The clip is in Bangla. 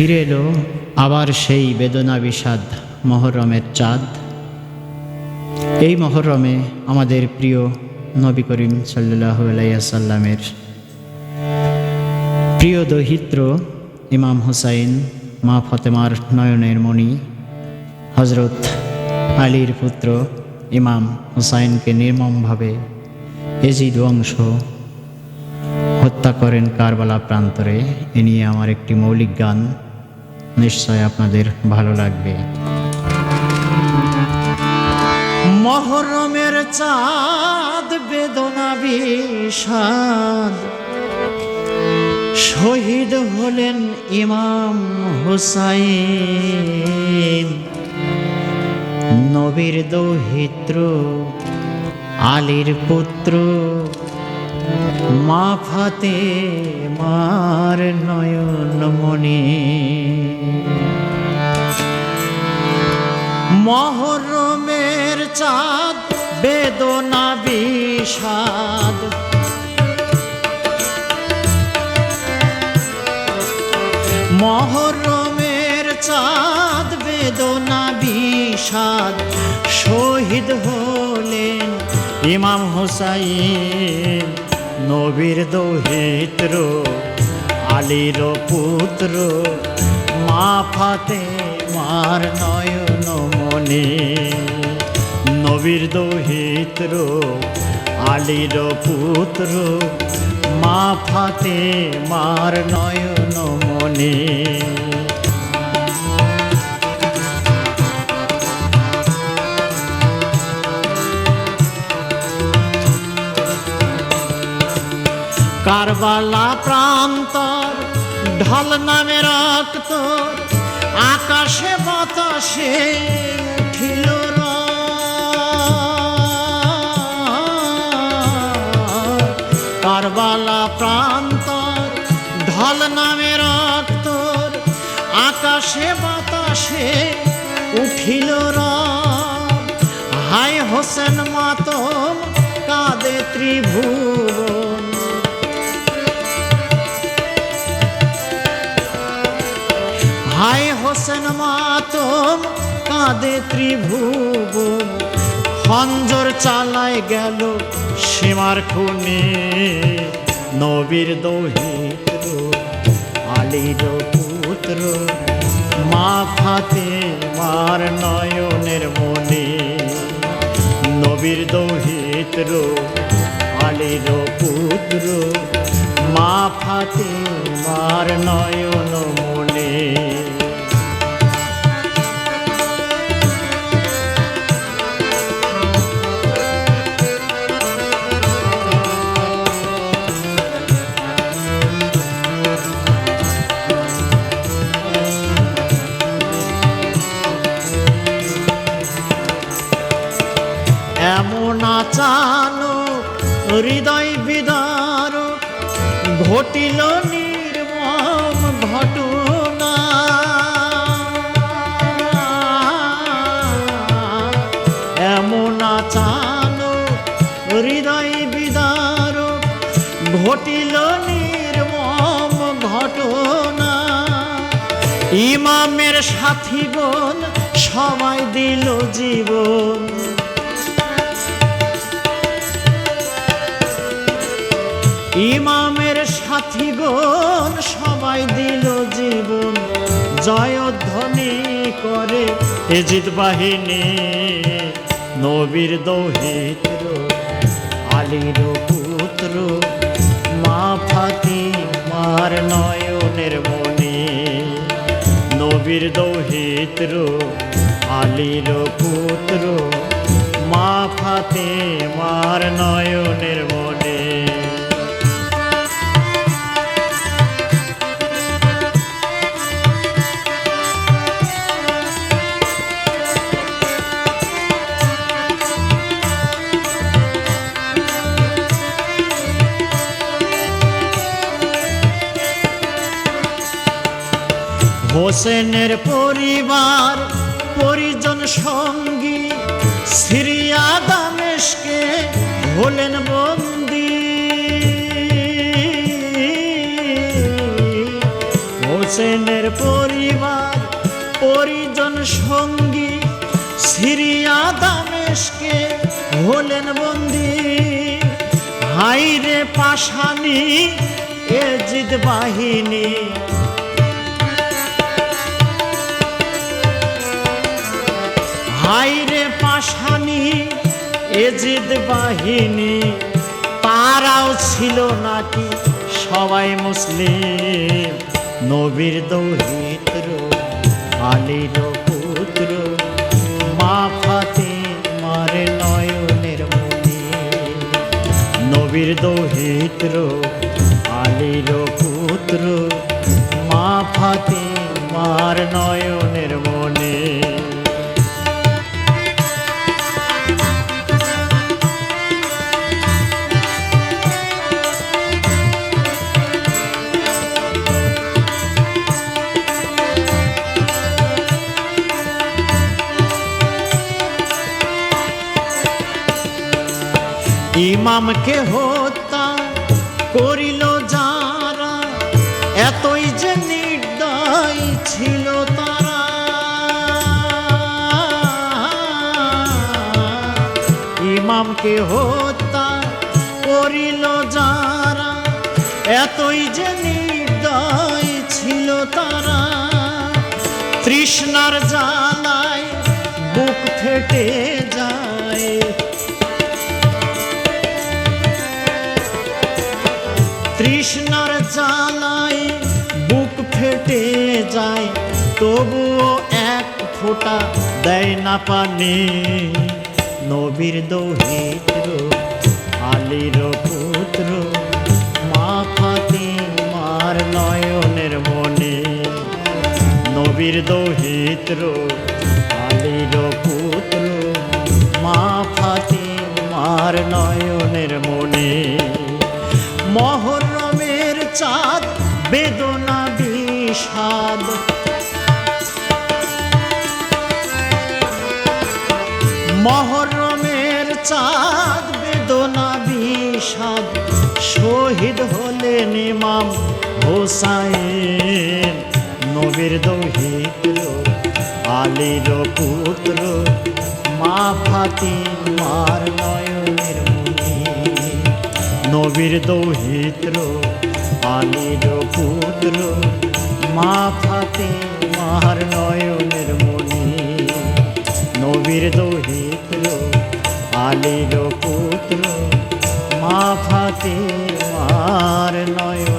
ফিরে এলো আবার সেই বেদনা বিষাদ মহরমের চাঁদ। এই মহরমে আমাদের প্রিয় নবী করিম সাল্লাল্লাহু আলাইহি ওয়াসাল্লামের প্রিয় দৌহিত্র ইমাম হুসাইন, মা ফাতেমার নয়নের মণি হজরত আলীর পুত্র ইমাম হুসাইনকে নির্মমভাবে এজিদ বংশ হত্যা করেন কারবালা প্রান্তরে। এ নিয়ে আমার একটি মৌলিক গান, নিশ্চয় আপনাদের ভালো লাগবে। মহরমের চাঁদ বেদনা বিষাদ, শহীদ হলেন ইমাম হুসাইন, নবীর দৌহিত্র আলীর পুত্র, মা ফাতেমার নয়ন মণি। মহরমের চাঁদ বেদনা বিষাদ, মহরমের চাঁদ বেদনা বিষাদ, শহীদ হলেন ইমাম হুসাইন, নবীর দৌহিত্র আলীর পুত্র, মা ফাতেমার নয়ন মণি। নবীর দৌহিত্র আলীর পুত্র, মা ফাতেমার নয়ন মণি। কারবালা প্রান্তর ঢল নামে রক্ত, আকাশে বাতাসে উঠিল কারবালা প্রান্তর ঢল নামে রক্ত, আকাশে বাতাসে উঠিল হায় হোসেন মাতম কাঁদে ত্রিভুবন। হায় হোসেন মাতম কাঁদে ত্রিভুবন, খঞ্জর চালায় গেল সীমার খুনে, নবীর দৌহিত্র আলীর পুত্র, মা ফাতেমার নয়নের মণি। নবীর দৌহিত্র আলীর পুত্র, মা ফাতেমার নয়ন মণি। এমন আচানক হৃদয় বিদারক ঘটিল নির্মম ঘটনা, এমন আচানক হৃদয় বিদারক ঘটিল নির্মম ঘটনা। ইমামের সাথীগণ সবাই দিল জীবন, ইমামের সাথীগণ সবাই দিল জীবন, জয়ধ্বনি করে এজিদ বাহিনী। নবীর দৌহিত্র আলীর পুত্র, মা ফাতেমার নয়নের মণি। নবীর দৌহিত্র আলীর পুত্র, মা ফাতেমার নয়নের মণি। হোসেনের পরিবার পরিজন সঙ্গী সিরিয়া দামেস্কে হলেন বন্দী। হোসেনের পরিবার পরিজন সঙ্গী সিরিয়া দামেস্কে হলেন বন্দী। হাইরে পাশানি এজিদ বাহিনী, হাইরে পাশানি এজিদ বাহিনী, তারাও ছিল নাকি সবাই মুসলিম। নবীর দৌহিত্র আলীর পুত্র মা ফাতেমার নয়নের মণি। নবীর দৌহিত্র আলীর পুত্র মা ফাতেমার নয়নের মণি। ইমামকে হত্যা করিল যারা, এতই যে নির্দয় ছিল তারা। ইমামকে হত্যা করিল যারা, এতই যে নির্দয় ছিল তারা। তৃষ্ণার জ্বালায় বুক ফেটে যায়, তৃষ্ণার জ্বালায় বুক ফেটে যায়, তবুও এক ফোঁটা দেয় না পানি। নবীর দৌহিত্র আলীর পুত্র মা ফাতেমার নয়নের মণি। নবীর দৌহিত্র আলীর পুত্র মা ফাতেমার নয়নের মণি। মহরমের চাঁদ বেদনা বিষাদ, মহরমের চাঁদ বেদনা বিষাদ। শহীদ হলেন ইমাম হোসাইন। নবীর দৌহিত্র আলীর পুত্র মা ফাতেমার নয়নের মণি। নবীর দৌহিত্র আলীর পুত্র মা ফাতেমার নয়নের মণি। নবীর দৌহিত্র আলীর পুত্র মা ফাতেমার নয়নের